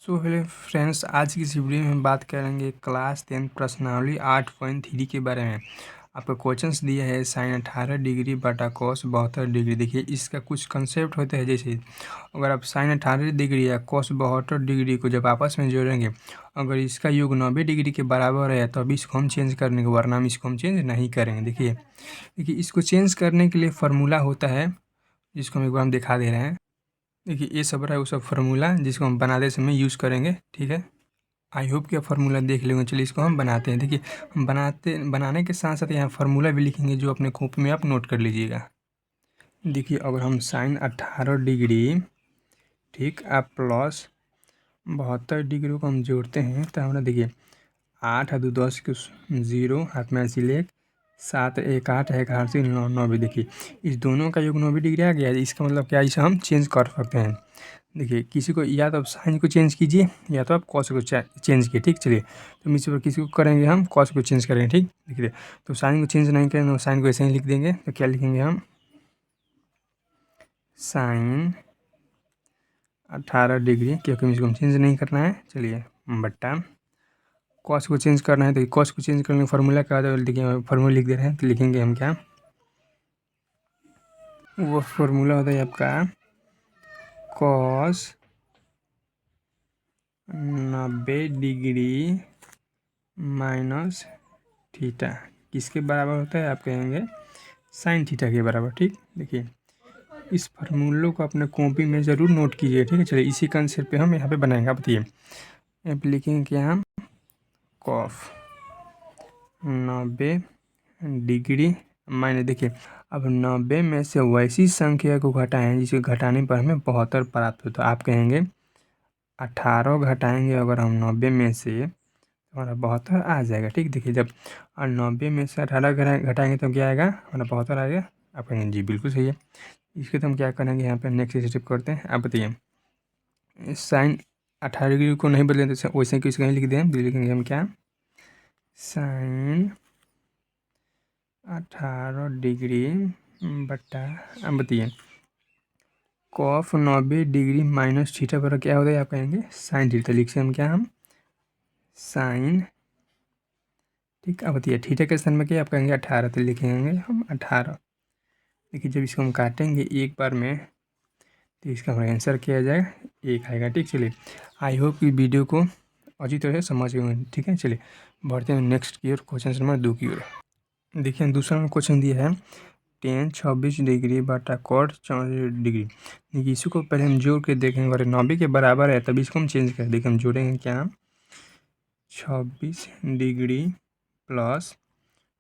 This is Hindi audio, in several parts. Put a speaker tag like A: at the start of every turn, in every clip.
A: सो हेलो फ्रेंड्स, आज की इस वीडियो में हम बात करेंगे क्लास 10 प्रश्नावली 8.3 के बारे में। आपका क्वेश्चंस दिया है साइन 18 डिग्री बटा कॉस 72 डिग्री। देखिए इसका कुछ कंसेप्ट होता है, जैसे अगर आप साइन 18 डिग्री या कॉस 72 डिग्री को जब आपस में जोड़ेंगे, अगर इसका योग 90 डिग्री के बराबर है तो अभी इसको हम चेंज करने के, वरना हम इसको हम चेंज नहीं करेंगे। देखिए देखिए इसको चेंज करने के लिए फार्मूला होता है, जिसको हम एक बार हम दिखा दे रहे हैं। देखिए ये सब रहा है वो सब फार्मूला, जिसको हम बनाते समय यूज़ करेंगे। ठीक है, आई होप कि आप फार्मूला देख लेंगे। चलिए इसको हम बनाते हैं। देखिए हम बनाने के साथ साथ यहाँ फार्मूला भी लिखेंगे, जो अपने कॉपी में आप नोट कर लीजिएगा। देखिए अगर हम साइन 18 डिग्री ठीक आप प्लस 72 डिग्री को हम जोड़ते हैं तो हमारा देखिए 8 2 10 के 0 हाथ में ऐसी लेख 7 1 8 1 8 से 9 9 भी। देखिए इस दोनों का योग 90 डिग्री आ गया है। इसका मतलब क्या है, इसे हम चेंज कर सकते हैं। देखिए किसी को या तो आप साइन को चेंज कीजिए या तो आप कॉस को चेंज कीजिए। ठीक, चलिए तो हम इस पर किसी को करेंगे, हम कॉस को चेंज करेंगे। ठीक, देखिए तो साइन को चेंज नहीं करेंगे, साइन को ऐसे ही लिख देंगे। तो क्या लिखेंगे हम, साइन 18 डिग्री, क्योंकि इसको हम चेंज नहीं करना है। चलिए बट्टा कॉस को चेंज करना है, तो कॉस को चेंज करने का फार्मूला क्या होता है, देखिए फार्मूला लिख दे रहे हैं। तो लिखेंगे हम क्या, वो फार्मूला होता है आपका कॉस 90 डिग्री माइनस थीटा किसके बराबर होता है, आप कहेंगे साइन थीटा के बराबर। ठीक, देखिए इस फार्मूलों को अपने कॉपी में ज़रूर नोट कीजिए। ठीक है, चलिए इसी कंसेप्ट पे हम यहाँ पे बनाएंगे। आप बताइए यहाँ पे लिखेंगे क्या, हम कॉफ 90 डिग्री माइनस, देखिए अब 90 में से वैसी संख्या को घटाएं जिसे घटाने पर हमें 72 प्राप्त हो। तो आप कहेंगे 18 घटाएंगे अगर हम 90 में से, हमारा 72 आ जाएगा। ठीक, देखिए जब 90 में से 18 घटाएंगे तो क्या आएगा, हमारा 72 आ गया। आप कहेंगे जी बिल्कुल सही है। इसके तो हम क्या करेंगे, यहाँ पे नेक्स्ट स्टेप करते हैं। आप बताइए साइन 18 डिग्री को नहीं बदलें तो वैसे कि इसको लिख दें, लिखेंगे हम क्या, साइन 18 डिग्री बट्टा, अब बताइए कॉफ 90 डिग्री माइनस थीटा पर क्या होता है, आप कहेंगे साइन थीटा। लिखते हम क्या, हम साइन, ठीक, अब बताइए थीटा के स्थान में क्या आप कहेंगे 18, तो लिखेंगे हम 18। देखिए जब इसको हम काटेंगे एक बार में तो इसका हमारा आंसर क्या आ जाएगा, 1 आएगा। ठीक, चलिए आई होप कि वीडियो को अच्छी तरह से समझ गए। ठीक है, चलिए बढ़ते हैं नेक्स्ट की ओर, क्वेश्चन नंबर 2 की ओर। देखिए दूसरा क्वेश्चन दिया है tan 26 डिग्री बटा कॉट 64 डिग्री। देखिए इसको पहले हम जोड़ के देखेंगे, अगर 90 के बराबर है तभी इसको हम चेंज करें। देखिए हम जोड़ेंगे क्या, 26 डिग्री प्लस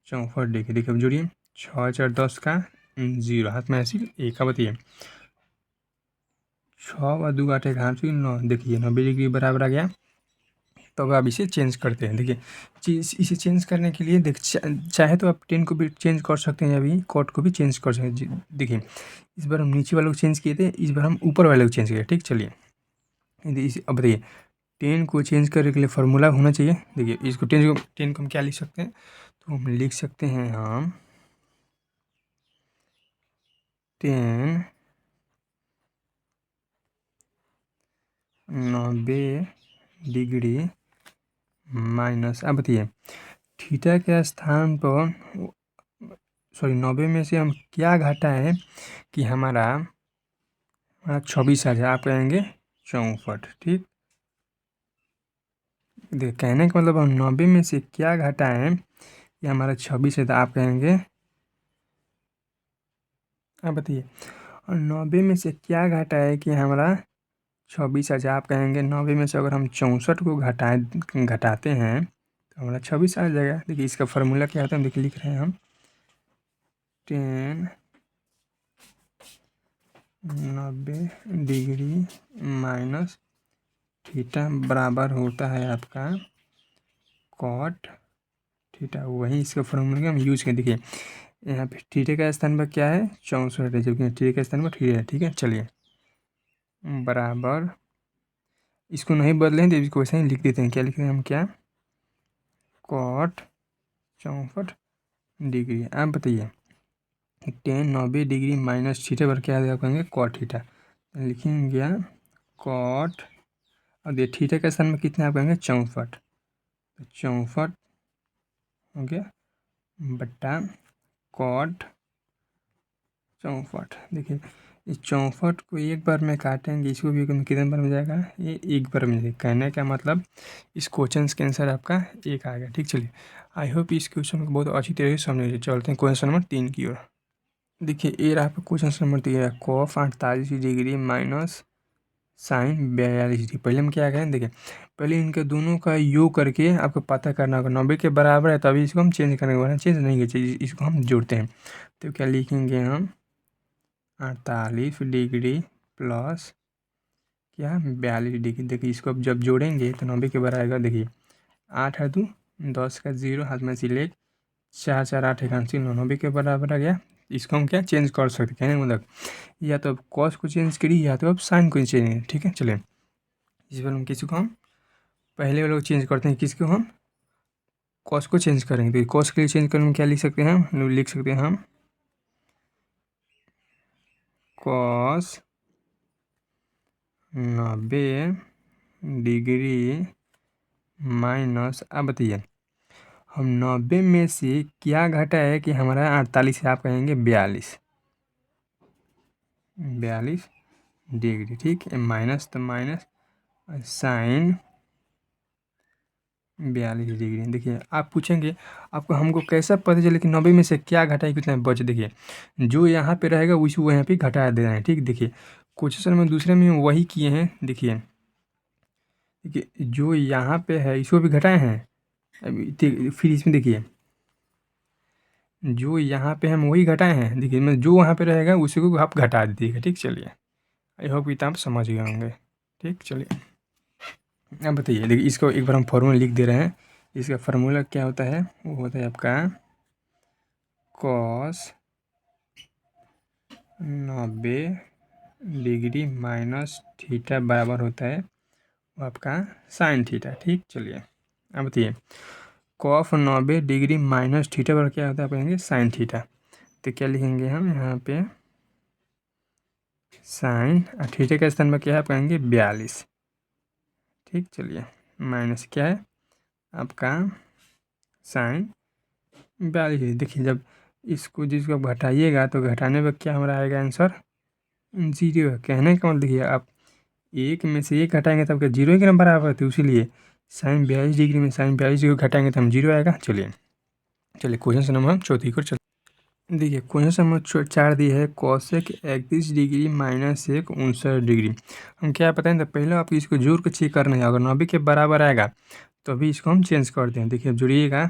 A: 64 डिग्री। देखिए अब जोड़िए 6 4 10 का 0 हाथ में ऐसी एक का, बताइए 6 व 2 8 1 8 9। देखिए 90 डिग्री बराबर आ गया। तो अब इसे चेंज करते हैं। देखिए इसे चेंज करने के लिए चाहे तो आप 10 को भी चेंज कर सकते हैं, अभी कॉट को भी चेंज कर सकते हैं। देखिए इस बार हम नीचे वाले को चेंज किए थे, इस बार हम ऊपर वाले को चेंज किए। ठीक, चलिए अब बताइए 10 को चेंज करने के लिए फार्मूला होना चाहिए। देखिए इसको 10 को हम क्या लिख सकते हैं, तो हम लिख सकते हैं हम 10 90 डिग्री माइनस, अब बताइए थीटा के स्थान पर, सॉरी 90 में से हम क्या घटाएं कि हमारा 26 आ जाए, आप कहेंगे 64। ठीक, देखिए कहने का मतलब हम 90 में से क्या घटाएं कि हमारा 26 है, तो आप कहेंगे, आप बताइए और 90 में से क्या घटाएं कि हमारा 26 आ जाए, आप कहेंगे 90 में से अगर हम 64 को घटाते हैं तो हमारा 26 आ जाएगा। देखिए इसका फार्मूला क्या होता है, हम देखिए लिख रहे हैं हम 10 90 डिग्री माइनस थीटा बराबर होता है आपका कॉट थीटा। वही इसका फार्मूला हम यूज करें। देखिए यहाँ पे थीटा का स्थान पर क्या है, 64 है, जबकि थीटा के स्थान पर थीटा है। ठीक है, चलिए बराबर, इसको नहीं बदलें तो इसको वैसे ही लिख देते हैं। क्या लिख रहे हैं हम, क्या कॉट 64 डिग्री। आप बताइए 10 90 डिग्री माइनस थीटा पर क्या आप कहेंगे कॉट थीटा। लिखेंगे क्या, कॉट, और ये थीटा के स्थान में कितना आप कहेंगे 64, तो 64 हो गया बट्टा कॉट 64। देखिए इस 64 को एक बार में काटेंगे, इसको भी कितने बार में जाएगा, ये एक बार में जाएगा। कहने का मतलब इस क्वेश्चन के आंसर आपका एक आ गया। ठीक, चलिए आई होप इस क्वेश्चन को बहुत अच्छी तरीके से समझ लीजिए। चलते हैं क्वेश्चन नंबर 3 की ओर। देखिए ये रहा आपका क्वेश्चन नंबर 3 है, कॉफ 48 डिग्री माइनस साइन 42 डिग्री। पहले हम क्या करें, देखिए पहले इनके दोनों का योग करके आपको पता करना होगा 90 के बराबर है, तभी इसको हम चेंज करने के बाद चेंज नहीं चाहिए, इसको हम जोड़ते हैं। तो क्या लिखेंगे हम 48 डिग्री प्लस क्या 42 डिग्री। देखिए इसको अब जब जोड़ेंगे तो 90 के बराबर आएगा। देखिए 8 है 2 10 का 0 हाथ में सिले 4 4 8 1 90 के बराबर आ गया। इसको हम क्या चेंज कर सकते, कहने का मतलब या तो अब कॉस को चेंज करिए या तो अब साइन को चेंज करिए। ठीक है, चलिए इस बार हम किसी को हम पहले वाले को चेंज करते हैं, किसको हम कॉस को चेंज करेंगे। तो कॉस के लिए चेंज करने में क्या लिख सकते हैं, हम लिख सकते हैं हम कॉस 90 डिग्री माइनस, अब बताइए हम 90 में से क्या घटा है कि हमारा 48 है, आप कहेंगे 42 डिग्री। ठीक है, माइनस तो माइनस साइन 42 डिग्री। देखिए आप पूछेंगे आपको हमको कैसा पता चले कि 90 में से क्या घटा है कितना बच। देखिए जो यहाँ पे रहेगा उसी वो यहाँ पे घटा दे रहे हैं। ठीक, देखिए क्वेश्चन में दूसरे में वही किए हैं। देखिए देखिए जो यहाँ पे है इसको भी घटाए हैं। फिर इसमें देखिए जो यहाँ पे हम वही घटाए हैं। देखिए मैं जो वहाँ पे रहेगा उसी को आप घटा दीजिएगा। ठीक, चलिए आई होप इतना आप समझ गए होंगे। ठीक, चलिए अब बताइए। देखिए इसको एक बार हम फॉर्मूला लिख दे रहे हैं। इसका फार्मूला क्या होता है, वो होता है आपका कॉस 90 डिग्री माइनस थीटा बराबर होता है वो आपका साइन थीटा। ठीक, चलिए अब बताइए कॉफ 90 डिग्री माइनस थीटा बराबर क्या होता है, आप कहेंगे साइन थीटा। तो क्या लिखेंगे हम यहाँ पे साइन, और थीटा के स्थान पर क्या है आप कहेंगे 42। ठीक, चलिए माइनस क्या है आपका साइन 42। देखिए जब इसको जिसको आप घटाइएगा तो घटाने पर क्या हमारा आएगा आंसर 0। कहने का मतलब देखिए आप एक में से एक घटाएंगे तब क्या 0 के नंबर बराबर थे, इसीलिए साइन 42 डिग्री में साइन 42 डिग्री घटाएंगे तो हम 0 आएगा। चलिए चलिए क्वेश्चन नंबर हम चौथी को चलिए। देखिए क्वेश्चन नंबर 4 दिया है कॉसेक 31 डिग्री माइनस 1 59 डिग्री। हम क्या बताएं, तो पहले आप इसको जोड़ के चेक करना है। अगर 90 के बराबर आएगा तो अभी इसको हम चेंज करते हैं। देखिए जुड़िएगा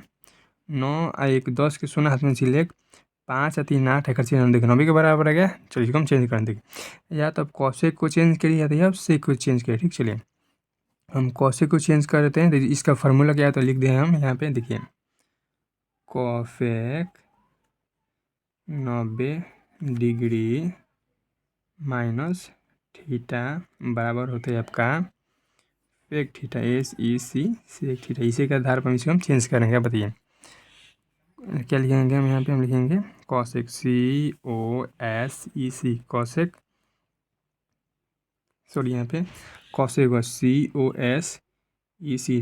A: 9 और 1 10 के 0 हाथ में सिले 5 और 3 8 एक 90 के बराबर आ गया। चलिए इसको हम चेंज कर देंगे, या तो आप कॉसेक को चेंज करिए या तो आप सेक को चेंज करिए। ठीक, चलिए हम कॉसेक को चेंज कर देते हैं। तो इसका फार्मूला क्या है तो लिख दें हम यहाँ पे। देखिए कॉसेक 90 डिग्री माइनस थीटा बराबर होता है आपका sec theta SEC sec theta. इसी के आधार पर इसको हम चेंज करेंगे। बताइए क्या लिखेंगे हम यहाँ पे, हम लिखेंगे कॉसेक COSEC कॉसेक, सॉरी यहाँ पे कॉसेक होगा COSEC,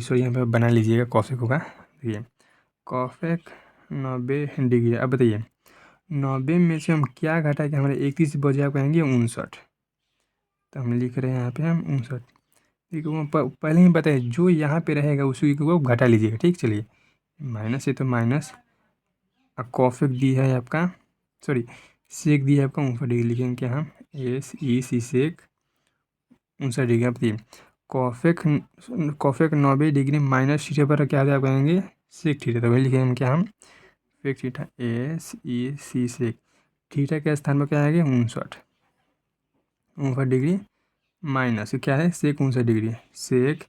A: सॉरी यहाँ पे बना लीजिएगा कॉसेक होगा। देखिए कॉसेक 90 डिग्री। अब बताइए 90 में से हम क्या घटा कि हमारे 31 बजे आप कहेंगे 59, तो हम लिख रहे हैं यहाँ पे हम 59। ठीक है, पहले ही बताइए जो यहाँ पे रहेगा उसी को घटा लीजिएगा। ठीक, चलिए माइनस है तो माइनस, और कॉफेक दी है आपका, सॉरी सेक दी है आपका 59 डिग्री। लिखेंगे क्या हम SEC सेक 59 डिग्री। आप बताइए कॉफेक 90 डिग्री माइनस थीटा पर क्या आप कहेंगे सेक थीटा। तो वही लिखेंगे हम क्या हम sec theta SEC sec theta के स्थान पर क्या आएगा 59 डिग्री माइनस क्या है सेक 59 डिग्री, सेक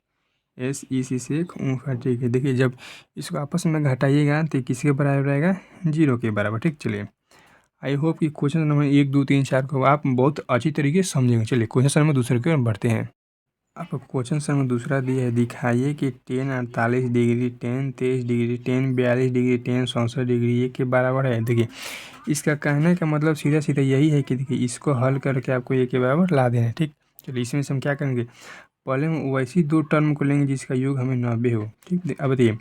A: SEC सेक 59 डिग्री। देखिए जब इसको आपस में घटाइएगा तो किसके बराबर रहेगा 0 के बराबर। ठीक, चलिए आई होप कि क्वेश्चन नंबर 1 2 3 4 को आप बहुत अच्छी तरीके से समझेंगे। चलिए क्वेश्चन नंबर दूसरे की ओर बढ़ते हैं। आपको क्वेश्चन नंबर दूसरा दिया है, दिखाइए कि 10 48 डिग्री 10 23 डिग्री 10 42 डिग्री 10 64 डिग्री ये के बराबर है। देखिए इसका कहने का मतलब सीधा सीधा यही है कि देखिए इसको हल करके आपको ये के बराबर ला देना है। ठीक, चलिए इसमें से हम क्या करेंगे पहले हम वैसी दो टर्म को लेंगे जिसका योग हमें 90 हो। ठीक, अब बताइए,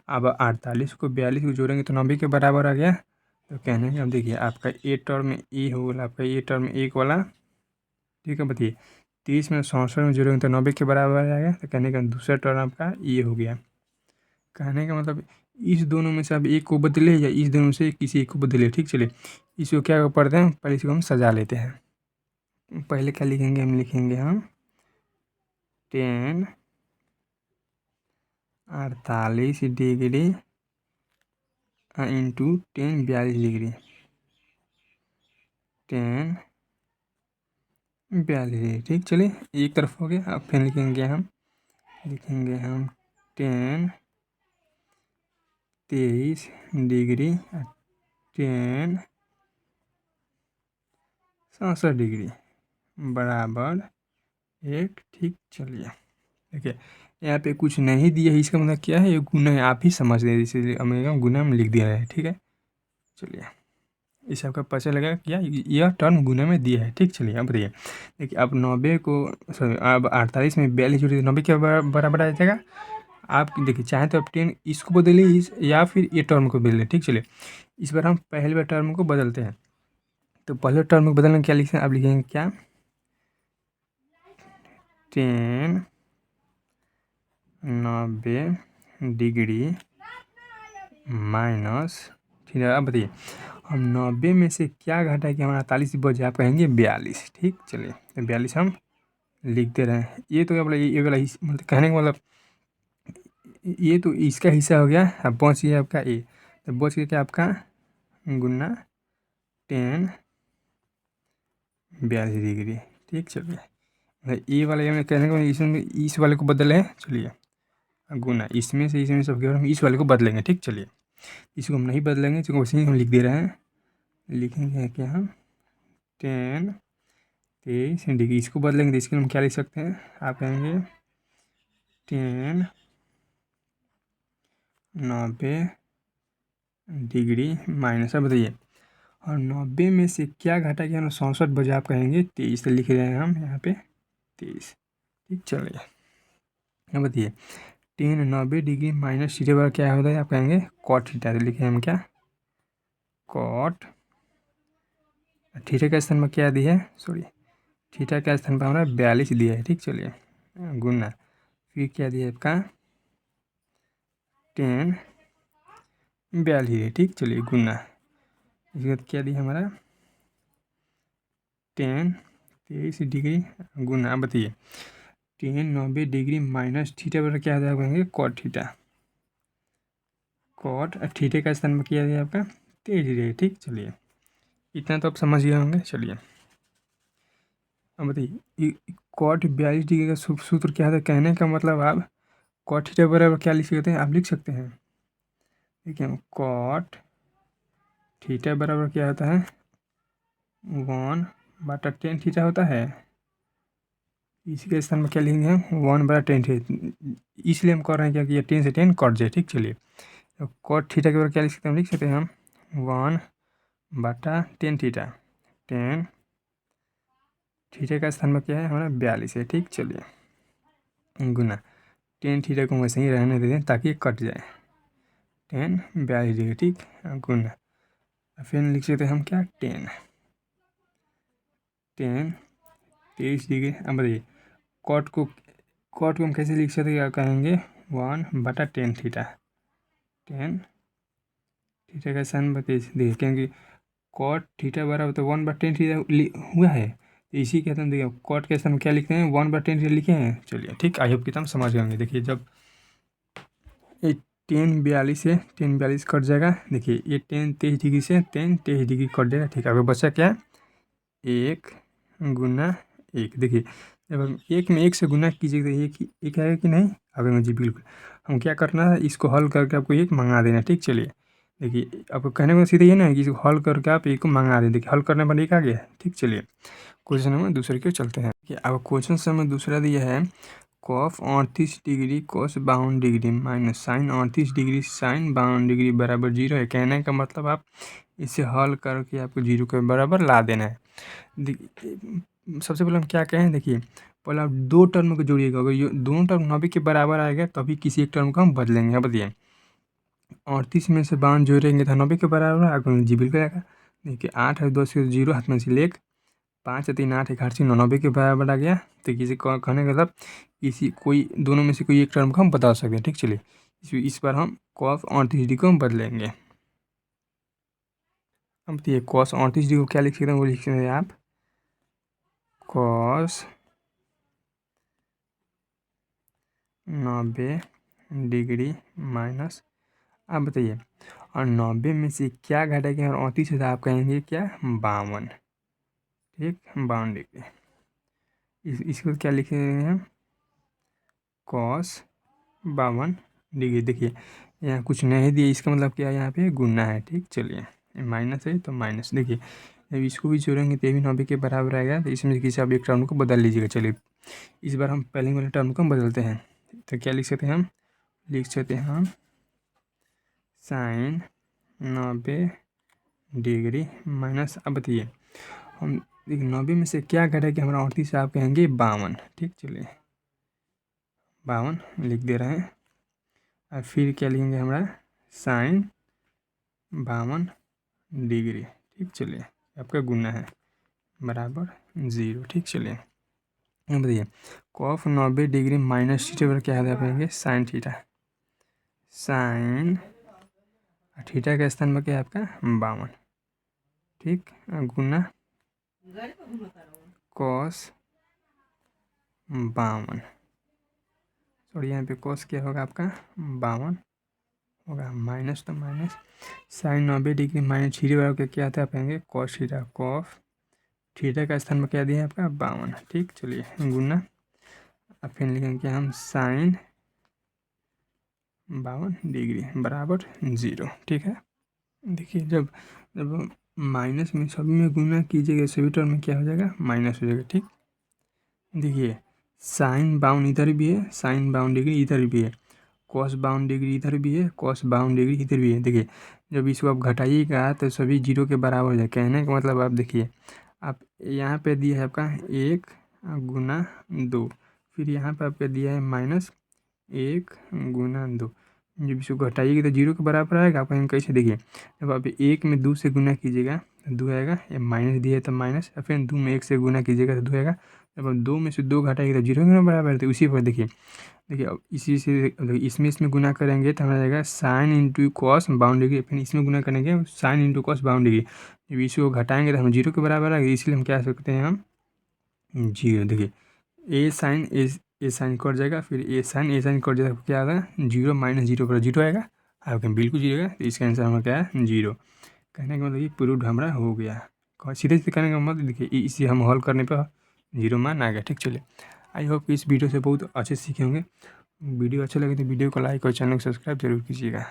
A: अब 48 को 42 को जोड़ेंगे तो 90 के बराबर आ गया। तो कहने का अब देखिए, आपका ए टर्म ए हो गया, आपका ए टर्म एक वाला। ठीक है, बताइए 30 में 64 में जोड़ेंगे तो 90 के बराबर आ गया। तो कहने का दूसरा टर्म आपका ये हो गया। कहने का मतलब इस दोनों में से आप एक को बदले या इस दोनों से किसी एक को बदले। ठीक, चलिए इसको क्या पढ़ते हैं, पहले इसको हम सजा लेते हैं। पहले क्या लिखेंगे, हम लिखेंगे हम 10 48 डिग्री इंटू 10 42 डिग्री, 10 42 डिग्री। ठीक, चलिए एक तरफ हो गया। अब फिर लिखेंगे हम 10 23 डिग्री 10 67 डिग्री बराबर 1। ठीक, चलिए देखिए यहाँ पे कुछ नहीं दिया है, इसका मतलब क्या है, ये गुना है। आप ही समझ रहे, इसीलिए हम गुना में लिख दिया है। ठीक है, चलिए इसे आपका पता चलेगा क्या यह टर्म गुना में दिया है। ठीक, चलिए अब बताइए, देखिए अब 90 को, सॉरी अब 48 में 42 जोड़िए 90 के बराबर आ जाएगा। आप देखिए चाहें तो आप 10 इसको बदलिए या फिर ये टर्म को बदलिए। ठीक, चलिए इस बार हम पहले बार टर्म को बदलते हैं। तो पहले टर्म को बदलने क्या लिखें, आप लिखेंगे क्या, 10 90 डिग्री माइनस। ठीक है, अब बताइए हम 90 में से क्या घटा कि हमारा 48 बचे, आप कहेंगे 42। ठीक, चलिए तो 42 हम लिखते रहे। ये तो क्या बोला, ये वाला मतलब कहने का मतलब ये तो इसका हिस्सा हो गया। अब बच गया आपका ए, तो बच गया क्या आपका गुना 10 42 डिग्री। ठीक, चलिए ये वाला ये कहने का इसमें इस वाले को बदले हैं। चलिए गुना इसमें से सब हम इस वाले को बदलेंगे। ठीक, चलिए इसको हम नहीं बदलेंगे, इसको वैसे ही हम लिख दे रहे हैं। लिखेंगे क्या हम 10 23 डिग्री, इसको बदलेंगे तो इसके हम क्या लिख सकते हैं, आप कहेंगे 10 90 डिग्री माइनस। अब बताइए और 90 में से क्या घटा कि हम 67 बजे, आप कहेंगे 23। तो लिख रहे हैं हम यहाँ पे 23। ठीक, चलिए अब बताइए 10 90 डिग्री माइनस थीटा बराबर क्या होता है, आप कहेंगे कॉट थीटा। तो लिखे हम क्या कॉट थीटा का स्थान में क्या दिया है, सॉरी थीटा का स्थान पर हमारा 42 दिया है। ठीक, चलिए गुना फिर क्या दिया है आपका 10 42 है। ठीक, चलिए गुना इसके बाद क्या दिया हमारा 10 23 डिग्री गुना। अब बताइए 10 90 डिग्री माइनस थीटा बराबर क्या होता है, कहेंगे कॉट थीटा। कॉट थीटा का स्थान में क्या दिया आपका 23 डिग्री। ठीक, चलिए इतना तो आप समझ गए होंगे। चलिए अब बताइए कॉट 42 डिग्री का सूत्र क्या है, कहने का मतलब आप कॉट थीटा बराबर क्या लिख सकते हैं, आप लिख सकते हैं। देखिए हम कॉट थीटा बराबर क्या होता है 1/10 थीटा होता है। इसी के स्थान में क्या लिखेंगे हम 1/10 थीटा, इसलिए हम कर रहे हैं क्या कि ये 10 से 10 कट जाए। ठीक, चलिए तो कॉट थीटा के बराबर क्या लिख सकते हैं, हम लिख सकते हैं हम 1/10 थीटा। 10 थीटा का स्थान में क्या है हमारा 42 है। ठीक, चलिए गुना 10 थीटा को वैसे ही रहने दे दें ताकि कट जाए 10 42 डिग्री। ठीक, गुना फिर लिख सकते हैं हम क्या 10 23 डिग्री। अब बताइए कॉट को हम कैसे लिख सकते हैं, क्या कहेंगे 1/10 थीटा। 10 थीटा का स्थान देखिए क्योंकि कॉट थीटा बराबर तो 1/10 थीटा हुआ है, तो इसी के हम देखिए कॉट के स्थान में क्या लिखते हैं 1/10 थीटा लिखे हैं। चलिए ठीक, आई होप कि हम समझ गए होंगे। देखिए जब ये 10 42 से 10 42 कट जाएगा, देखिए ये 10 23 डिग्री से 10 23 डिग्री कट जाएगा। ठीक है, अब बचा क्या 1 गुना 1। देखिए जब हम एक में 1 से गुना कीजिएगा तो एक आएगा कि नहीं, अब जी बिल्कुल। हम क्या करना है, इसको हल करके आपको एक मंगा देना। ठीक, चलिए देखिए आपको कहने को सीधे ये ना है कि इसको हल करके आप एक को मंगा दें। देखिए हल करने पर एक आ गया। ठीक, चलिए क्वेश्चन नंबर दूसरे की ओर चलते हैं कि अब क्वेश्चन नंबर दूसरा दिया है cos 38 degree cos 52 degree minus sine 38 degree sine 52 degree बराबर 0 है। कहने का मतलब आप इसे हल करके आपको 0 के बराबर ला देना है। सबसे पहले हम क्या कहें, देखिए पहले आप 2 टर्म को जोड़िएगा, अगर ये दोनों टर्म 90 के बराबर आएगा तभी किसी एक टर्म को हम बदलेंगे। अब बताइए 38 में से 52 जोड़ेंगे तो 90 के बराबर आएगा, जी बिल्कुल आएगा। देखिए 8 है 2 से 0 हाथ में से लेक 5 है 3 8 1 90 के बराबर आ गया। तो किसी को कहने का मतलब किसी कोई दोनों में से कोई एक टर्म को हम बता सकते हैं। ठीक, चलिए इस बार हम cos 38 को हम बदलेंगे। अब बताइए cos 38 को क्या लिख सकते हैं, वो लिख सकते हैं आप cos 90 माइनस। अब बताइए और 90 में से क्या घटाएंगे और 38 है, आप कहेंगे क्या 52। ठीक, 52 इसको क्या लिखेंगे हम cos 52। देखिए यहाँ कुछ नहीं दिए, इसका मतलब क्या है, यहाँ पे गुना है। ठीक, चलिए माइनस है तो माइनस। देखिए जब इसको भी जोड़ेंगे तो ये भी 90 के बराबर आएगा, तो इसमें किसी आप एक टर्म को बदल लीजिएगा। चलिए इस बार हम पहले वाले टर्म को हम बदलते हैं। तो क्या लिख सकते हैं हम, लिख सकते हैं हम sin 90 माइनस। अब बताइए हम देखिए 90 में से क्या घटेगा हमारा 38 से, आप कहेंगे 52। ठीक, चलिए 52 लिख दे रहे हैं। और फिर क्या लिखेंगे हमारा sin 52। ठीक, चलिए आपका गुना है बराबर 0। ठीक, चलिए अब बताइए cos 90 माइनस थीटा पर क्या है, आप कहेंगे साइन थीटा। साइन थीटा के स्थान में क्या है आपका 52। ठीक, गुना cos 52। और यहाँ पे cos क्या होगा आपका 52 होगा, माइनस तो माइनस साइन 90 माइनस थीटा बराबर क्या आता है, आप कहेंगे cos थीटा। cos थीटा का स्थान में क्या दिया है आपका 52। ठीक, चलिए गुना अब फिर लिखेंगे हम साइन 52 बराबर 0। ठीक है, देखिए जब जब माइनस में सभी में गुना कीजिएगा सभी टर्म में क्या हो जाएगा माइनस हो जाएगा। ठीक, देखिए साइन 52 इधर भी है, साइन 52 इधर भी है, cos 52 इधर भी है, cos 52 इधर भी है। देखिए जब इसको आप घटाइएगा तो सभी 0 के बराबर हो जाए। कहने का मतलब आप देखिए आप यहाँ पे दिया है आपका 1 गुना 2, फिर यहाँ पे आपका दिया है माइनस 1 गुना 2। जब इसको घटाइएगा तो 0 के बराबर आएगा। आप कैसे देखिए जब आप 1 में 2 से गुना कीजिएगा तो 2 आएगा, या माइनस दिया है तो माइनस, या फिर 2 में 1 से गुना कीजिएगा तो 2 आएगा। जब आप 2 में से 2 घटाइएगा तो 0 के बराबर है। तो उसी पर देखिए अब इसी से इसमें गुना करेंगे तो हमारा जाएगा साइन इंटू कॉस 52। फिर इसमें गुना करेंगे साइन इंटू कॉस 52। जब इसी को घटाएंगे तो हम 0 के बराबर आएगा, इसलिए हम क्या सकते हैं हम 0। देखिए ए साइन कट जाएगा, फिर ए साइन कट जाएगा, क्या आएगा 0 माइनस 0 पर 0 आएगा। आपके बिल्कुल 0 आएगा, तो इसका आंसर हमारा क्या है 0। कहने का मतलब ये प्रूव्ड हमारा हो गया। सीधे सीधे कहने का मतलब देखिए इसे हम हल करने पर 0 मान आ गया। ठीक, चलिए आई होप कि इस वीडियो से बहुत अच्छे सीखे होंगे। वीडियो अच्छा लगे तो वीडियो को लाइक और चैनल को सब्सक्राइब जरूर कीजिएगा।